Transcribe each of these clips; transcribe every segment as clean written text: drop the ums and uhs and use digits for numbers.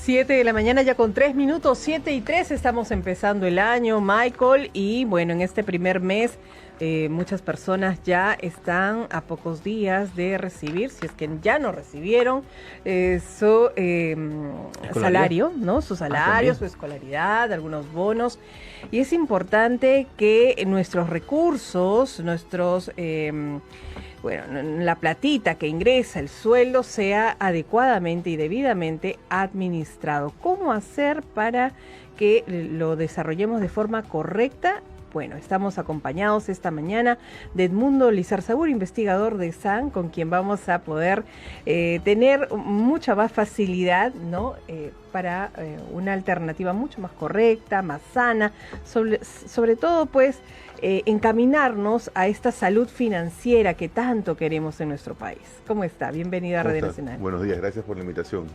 7 de la mañana ya con 3 minutos, 7:03, estamos empezando el año, Michael, y bueno, en este primer mes muchas personas ya están a pocos días de recibir, si es que ya no recibieron, su salario, ¿no? Su salario, su escolaridad, algunos bonos, y es importante que nuestros recursos, la platita que ingresa, el sueldo, sea adecuadamente y debidamente administrado. ¿Cómo hacer para que lo desarrollemos de forma correcta? Bueno, estamos acompañados esta mañana de Edmundo Lizarzaburu, investigador de SAN, con quien vamos a poder tener mucha más facilidad, ¿no? Para una alternativa mucho más correcta, más sana, sobre todo, pues, encaminarnos a esta salud financiera que tanto queremos en nuestro país. ¿Cómo está? Bienvenida a Radio Nacional. Buenos días, gracias por la invitación.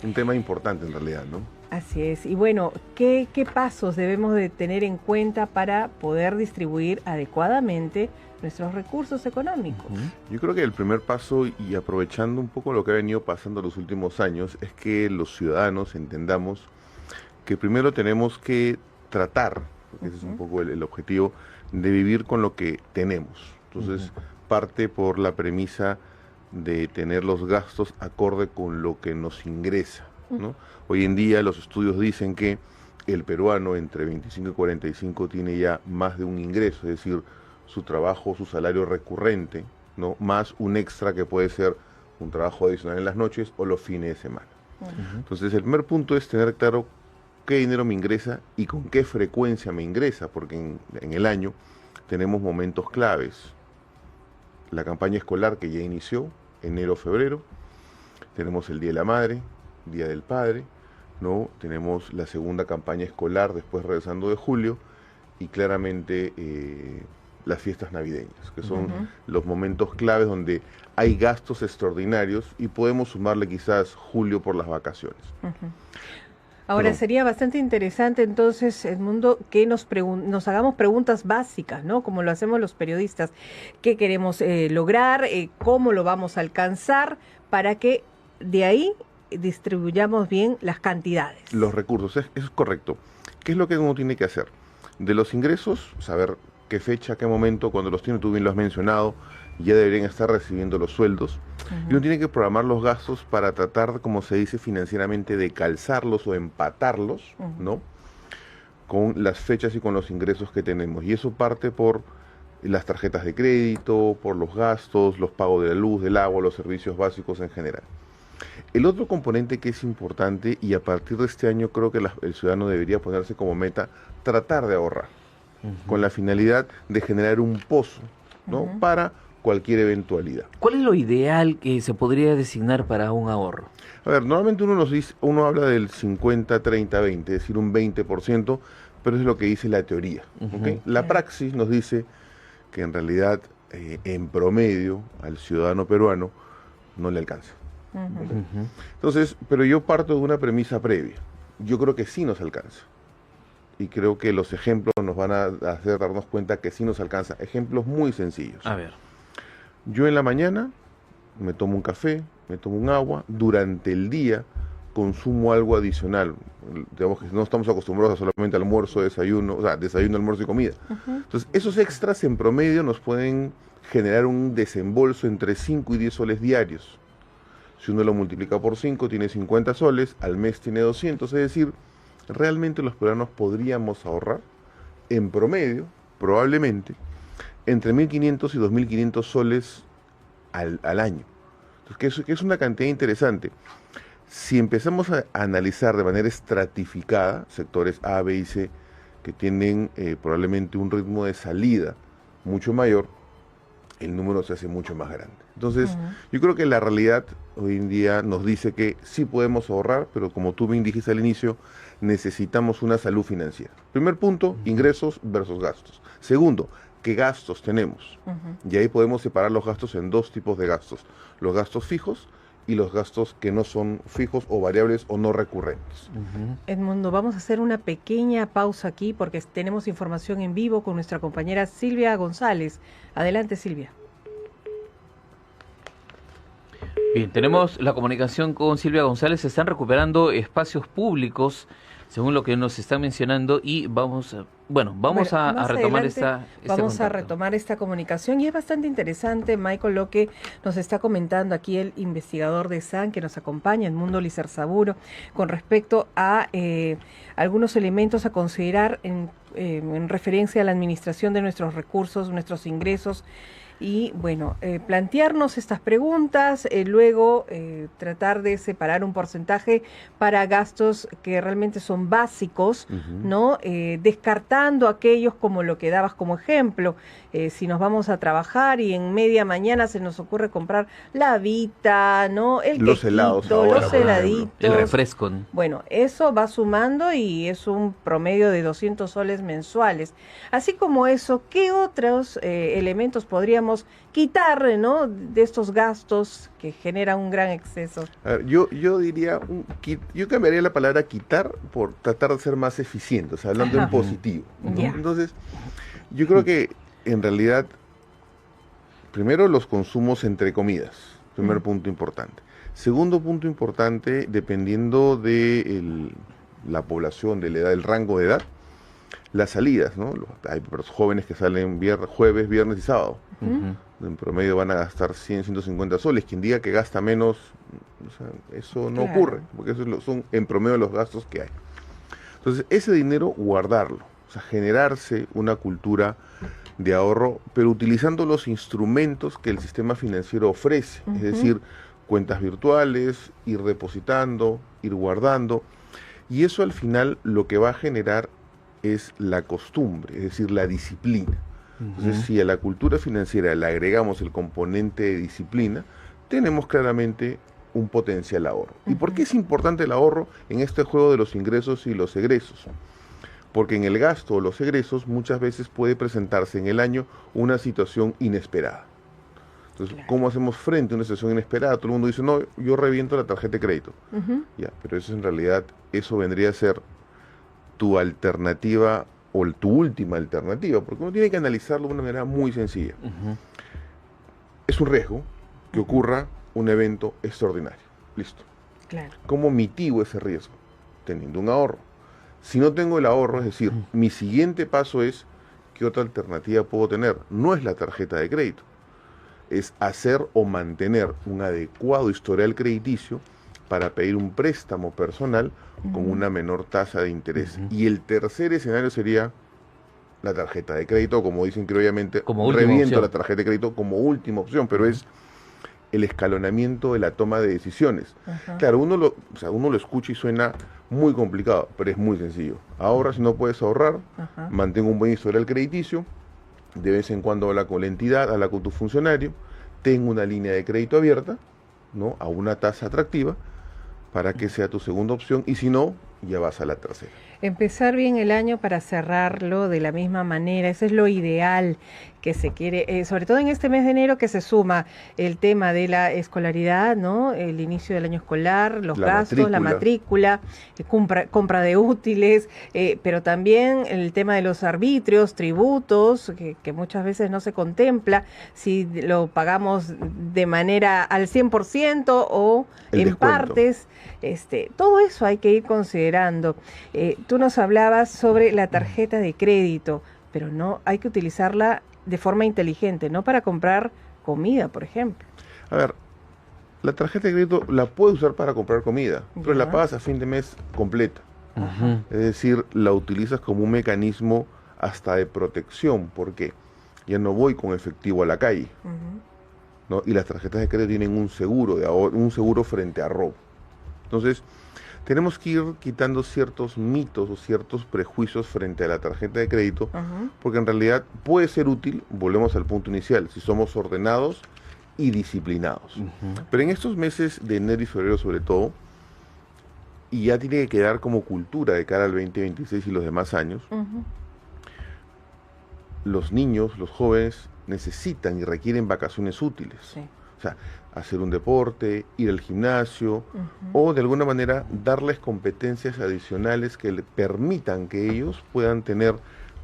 Un tema importante en realidad, ¿no? Así es. Y bueno, ¿qué pasos debemos de tener en cuenta para poder distribuir adecuadamente nuestros recursos económicos? Yo creo que el primer paso, y aprovechando un poco lo que ha venido pasando los últimos años, es que los ciudadanos entendamos que primero tenemos que tratar, porque ese es un poco el objetivo, de vivir con lo que tenemos. Entonces, parte por la premisa de tener los gastos acorde con lo que nos ingresa, ¿no? Hoy en día los estudios dicen que el peruano entre 25 y 45 tiene ya más de un ingreso, es decir, su trabajo, su salario recurrente, ¿no? Más un extra que puede ser un trabajo adicional en las noches o los fines de semana. Entonces, el primer punto es tener claro qué dinero me ingresa y con qué frecuencia me ingresa, porque en el año tenemos momentos claves. La campaña escolar que ya inició, enero, febrero, tenemos el Día de la Madre, Día del Padre, ¿no? Tenemos la segunda campaña escolar después regresando de julio y claramente las fiestas navideñas, que son los momentos claves donde hay gastos extraordinarios y podemos sumarle quizás julio por las vacaciones. Ahora, sería bastante interesante entonces, Edmundo, que nos hagamos preguntas básicas, ¿no? Como lo hacemos los periodistas. ¿Qué queremos lograr? ¿Cómo lo vamos a alcanzar? Para que de ahí distribuyamos bien las cantidades. Los recursos, eso es correcto. ¿Qué es lo que uno tiene que hacer? De los ingresos, saber qué fecha, qué momento, cuando los tiene, tú bien lo has mencionado, ya deberían estar recibiendo los sueldos. Y uno tiene que programar los gastos para tratar, como se dice financieramente, de calzarlos o empatarlos, ¿no? Con las fechas y con los ingresos que tenemos. Y eso parte por las tarjetas de crédito, por los gastos, los pagos de la luz, del agua, los servicios básicos en general. El otro componente que es importante, y a partir de este año creo que el ciudadano debería ponerse como meta, tratar de ahorrar, con la finalidad de generar un pozo, ¿no? Para cualquier eventualidad. ¿Cuál es lo ideal que se podría designar para un ahorro? A ver, normalmente uno habla del 50-30-20, es decir, un 20%, pero es lo que dice la teoría. ¿Okay? La praxis nos dice que en realidad, en promedio, al ciudadano peruano no le alcanza. Entonces, pero yo parto de una premisa previa. Yo creo que sí nos alcanza. Y creo que los ejemplos nos van a hacer darnos cuenta que sí nos alcanza. Ejemplos muy sencillos. A ver. Yo en la mañana me tomo un café, me tomo un agua. Durante el día consumo algo adicional. Digamos que no estamos acostumbrados a solamente almuerzo, desayuno, o sea, desayuno, almuerzo y comida. Entonces, esos extras en promedio nos pueden generar un desembolso entre 5 y 10 soles diarios. Si uno lo multiplica por 5, tiene 50 soles, al mes tiene 200, es decir, realmente los peruanos podríamos ahorrar, en promedio, probablemente, entre 1.500 y 2.500 soles al año. Entonces, que es una cantidad interesante. Si empezamos a analizar de manera estratificada, sectores A, B y C, que tienen probablemente un ritmo de salida mucho mayor, el número se hace mucho más grande. Entonces, yo creo que la realidad hoy en día nos dice que sí podemos ahorrar, pero como tú bien dijiste al inicio, necesitamos una salud financiera. Primer punto, ingresos versus gastos. Segundo, ¿qué gastos tenemos? Y ahí podemos separar los gastos en dos tipos de gastos. Los gastos fijos y los gastos que no son fijos o variables o no recurrentes. Edmundo, vamos a hacer una pequeña pausa aquí porque tenemos información en vivo con nuestra compañera Silvia González. Adelante, Silvia. Bien, tenemos la comunicación con Silvia González. Se están recuperando espacios públicos, según lo que nos están mencionando, y vamos a retomar Vamos a retomar esta comunicación y es bastante interesante, Michael, lo que nos está comentando aquí el investigador de SAN que nos acompaña, el Mundo Licerzaburo, con respecto a algunos elementos a considerar en referencia a la administración de nuestros recursos, nuestros ingresos. Y bueno, plantearnos estas preguntas, luego tratar de separar un porcentaje para gastos que realmente son básicos, ¿no? Descartando aquellos como lo que dabas como ejemplo. Si nos vamos a trabajar y en media mañana se nos ocurre comprar la Vita, ¿no? Los helados ahora, los heladitos. el refresco. Bueno, eso va sumando y es un promedio de 200 soles mensuales. Así como eso, ¿qué otros elementos podríamos quitar, ¿no?, de estos gastos que generan un gran exceso? A ver, yo diría, yo cambiaría la palabra quitar por tratar de ser más eficiente, o sea, hablando en positivo, ¿no? Ya. Entonces, yo creo que en realidad, primero los consumos entre comidas, primer punto importante. Segundo punto importante, dependiendo de la población, de la edad, del rango de edad, las salidas, ¿no? Hay jóvenes que salen jueves, viernes y sábado. En promedio van a gastar 100, 150 soles. Quien diga que gasta menos, o sea, eso no ocurre, porque esos son en promedio los gastos que hay. Entonces, ese dinero guardarlo, o sea, generarse una cultura de ahorro, pero utilizando los instrumentos que el sistema financiero ofrece, es decir, cuentas virtuales, ir depositando, ir guardando, y eso al final lo que va a generar es la costumbre, es decir, la disciplina. Entonces, si a la cultura financiera le agregamos el componente de disciplina, tenemos claramente un potencial ahorro. ¿Y por qué es importante el ahorro en este juego de los ingresos y los egresos? Porque en el gasto o los egresos muchas veces puede presentarse en el año una situación inesperada. Entonces, ¿cómo hacemos frente a una situación inesperada? Todo el mundo dice, no, yo reviento la tarjeta de crédito. Ya, pero eso en realidad, eso vendría a ser tu alternativa o tu última alternativa, porque uno tiene que analizarlo de una manera muy sencilla. Es un riesgo que ocurra un evento extraordinario. Listo. Claro. ¿Cómo mitigo ese riesgo? Teniendo un ahorro. Si no tengo el ahorro, es decir, mi siguiente paso es, ¿qué otra alternativa puedo tener? No es la tarjeta de crédito, es hacer o mantener un adecuado historial crediticio para pedir un préstamo personal con una menor tasa de interés. Y el tercer escenario sería la tarjeta de crédito, como dicen criolamente, reviento la tarjeta de crédito como última opción, pero es el escalonamiento de la toma de decisiones. Claro, uno lo escucha y suena muy complicado, pero es muy sencillo. Ahorra si no puedes ahorrar, mantén un buen historial crediticio, de vez en cuando habla con la entidad, habla con tu funcionario, ten una línea de crédito abierta, ¿no?, a una tasa atractiva, para que sea tu segunda opción, y si no, ya vas a la tercera. Empezar bien el año para cerrarlo de la misma manera, eso es lo ideal que se quiere, sobre todo en este mes de enero que se suma el tema de la escolaridad, ¿no?, el inicio del año escolar, los gastos, la matrícula, compra de útiles, pero también el tema de los arbitrios, tributos, que muchas veces no se contempla si lo pagamos de manera al 100% o en partes. Todo eso hay que ir considerando. Tú nos hablabas sobre la tarjeta de crédito, pero no hay que utilizarla de forma inteligente, no para comprar comida, por ejemplo. A ver, la tarjeta de crédito la puedes usar para comprar comida, pero la pagas a fin de mes completa. Es decir, la utilizas como un mecanismo hasta de protección, porque ya no voy con efectivo a la calle, ¿no? Y las tarjetas de crédito tienen un seguro frente a robo. Entonces, tenemos que ir quitando ciertos mitos o ciertos prejuicios frente a la tarjeta de crédito, porque en realidad puede ser útil, volvemos al punto inicial, si somos ordenados y disciplinados. Pero en estos meses de enero y febrero sobre todo, y ya tiene que quedar como cultura de cara al 2026 y los demás años, los niños, los jóvenes, necesitan y requieren vacaciones útiles. O sea, hacer un deporte, ir al gimnasio, o de alguna manera darles competencias adicionales que le permitan que ellos puedan tener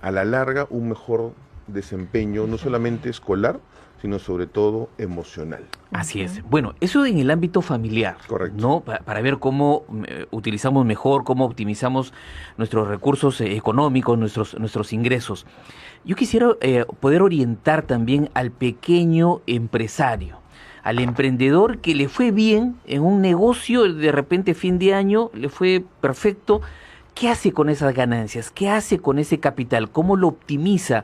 a la larga un mejor desempeño, no solamente escolar, sino sobre todo emocional. Así es. Bueno, eso en el ámbito familiar. Correcto. ¿No? Para ver cómo utilizamos mejor, cómo optimizamos nuestros recursos económicos, nuestros ingresos. Yo quisiera poder orientar también al pequeño empresario, al emprendedor que le fue bien en un negocio, de repente fin de año, le fue perfecto. ¿Qué hace con esas ganancias? ¿Qué hace con ese capital? ¿Cómo lo optimiza?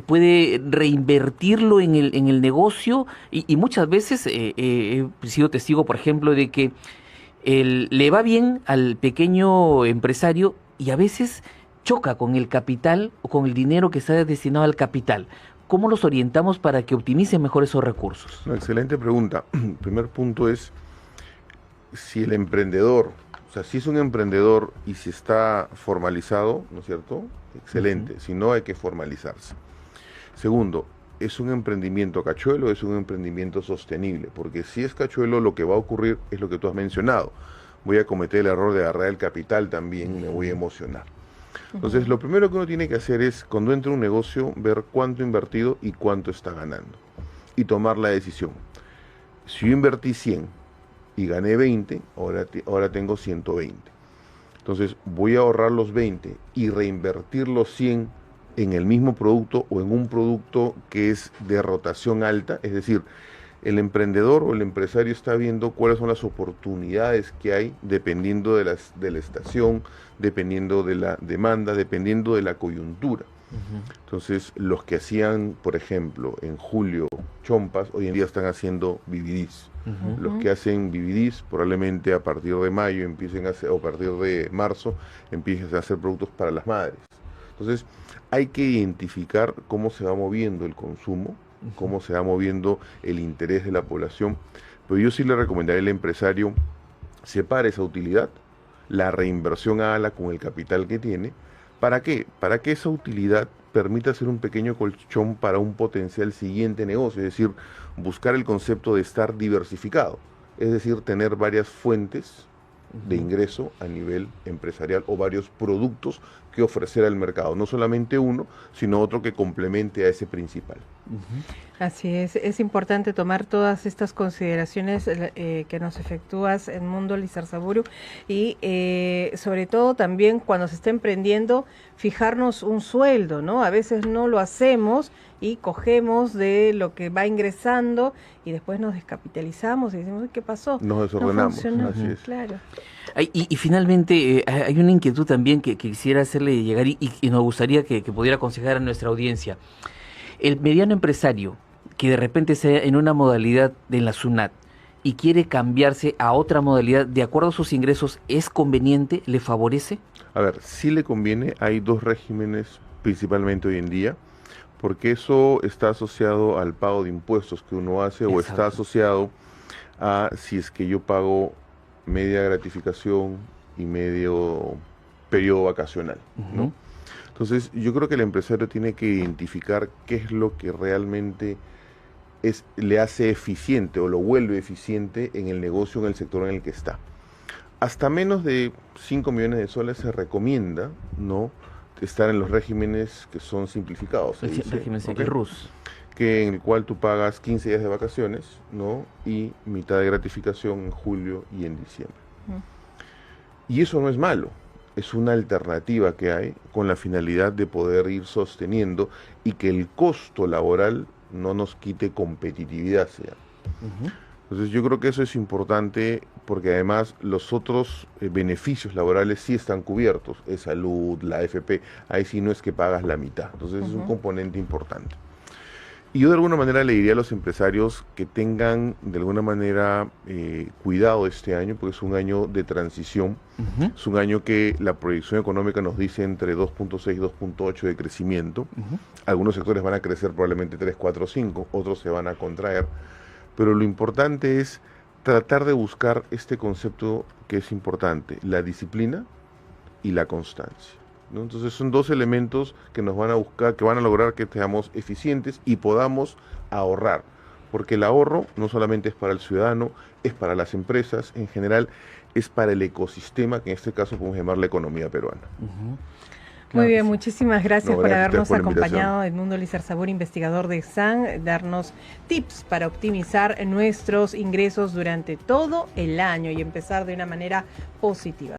¿Puede reinvertirlo en el negocio? Y muchas veces he sido testigo, por ejemplo, de que le va bien al pequeño empresario y a veces choca con el capital o con el dinero que está destinado al capital. ¿Cómo los orientamos para que optimicen mejor esos recursos? Una excelente pregunta. El primer punto es si el emprendedor, o sea, si es un emprendedor y si está formalizado, ¿no es cierto? Excelente. Si no, hay que formalizarse. Segundo, ¿es un emprendimiento cachuelo o es un emprendimiento sostenible? Porque si es cachuelo, lo que va a ocurrir es lo que tú has mencionado. Voy a cometer el error de agarrar el capital también, me voy a emocionar. Entonces, lo primero que uno tiene que hacer es, cuando entra a un negocio, ver cuánto ha invertido y cuánto está ganando. Y tomar la decisión. Si yo invertí 100 y gané 20, ahora tengo 120. Entonces, voy a ahorrar los 20 y reinvertir los 100 en el mismo producto o en un producto que es de rotación alta. Es decir, el emprendedor o el empresario está viendo cuáles son las oportunidades que hay dependiendo de la estación, dependiendo de la demanda, dependiendo de la coyuntura. Entonces, los que hacían, por ejemplo, en julio chompas, hoy en día están haciendo BBDs. Los que hacen BBDs probablemente a partir de mayo empiecen a hacer, o a partir de marzo empiecen a hacer productos para las madres. Entonces, hay que identificar cómo se va moviendo el consumo, cómo se va moviendo el interés de la población. Pero yo sí le recomendaría al empresario, separe esa utilidad, la reinversión hágala con el capital que tiene. ¿Para qué? Para que esa utilidad permita hacer un pequeño colchón para un potencial siguiente negocio, es decir, buscar el concepto de estar diversificado, es decir, tener varias fuentes de ingreso a nivel empresarial o varios productos que ofrecer al mercado, no solamente uno, sino otro que complemente a ese principal. Así es importante tomar todas estas consideraciones que nos efectúas en Mundo Lizarzaburu y sobre todo también cuando se está emprendiendo, fijarnos un sueldo, ¿no? A veces no lo hacemos y cogemos de lo que va ingresando y después nos descapitalizamos y decimos, ¿qué pasó? Nos desordenamos, no funcionó. así es. Claro. Y finalmente, hay una inquietud también que quisiera hacerle llegar y nos gustaría que pudiera aconsejar a nuestra audiencia. El mediano empresario que de repente sea en una modalidad de la SUNAT y quiere cambiarse a otra modalidad de acuerdo a sus ingresos, ¿es conveniente? ¿Le favorece? A ver, sí le conviene. Hay dos regímenes principalmente hoy en día, porque eso está asociado al pago de impuestos que uno hace. Exacto. O está asociado a si es que yo pago media gratificación y medio periodo vacacional, ¿no? Entonces, yo creo que el empresario tiene que identificar qué es lo que realmente le hace eficiente o lo vuelve eficiente en el negocio, en el sector en el que está. Hasta menos de 5 millones de soles se recomienda, ¿no?, estar en los regímenes que son simplificados. Régimen RUS. Que en el cual tú pagas 15 días de vacaciones, ¿no?, y mitad de gratificación en julio y en diciembre. Y eso no es malo. Es una alternativa que hay con la finalidad de poder ir sosteniendo y que el costo laboral no nos quite competitividad. Entonces yo creo que eso es importante porque además los otros beneficios laborales sí están cubiertos, es salud, la AFP, ahí sí no es que pagas la mitad. Entonces es un componente importante. Y yo de alguna manera le diría a los empresarios que tengan de alguna manera cuidado este año, porque es un año de transición, es un año que la proyección económica nos dice entre 2.6 y 2.8 de crecimiento. Algunos sectores van a crecer probablemente 3, 4, 5, otros se van a contraer, pero lo importante es tratar de buscar este concepto que es importante, la disciplina y la constancia, ¿no? Entonces son dos elementos que nos van a buscar, que van a lograr que seamos eficientes y podamos ahorrar, porque el ahorro no solamente es para el ciudadano, es para las empresas, en general es para el ecosistema, que en este caso podemos llamar la economía peruana. Muy bien, muchísimas gracias por gracias habernos por la acompañado, Edmundo Lizarzabur, investigador de SAN, darnos tips para optimizar nuestros ingresos durante todo el año y empezar de una manera positiva.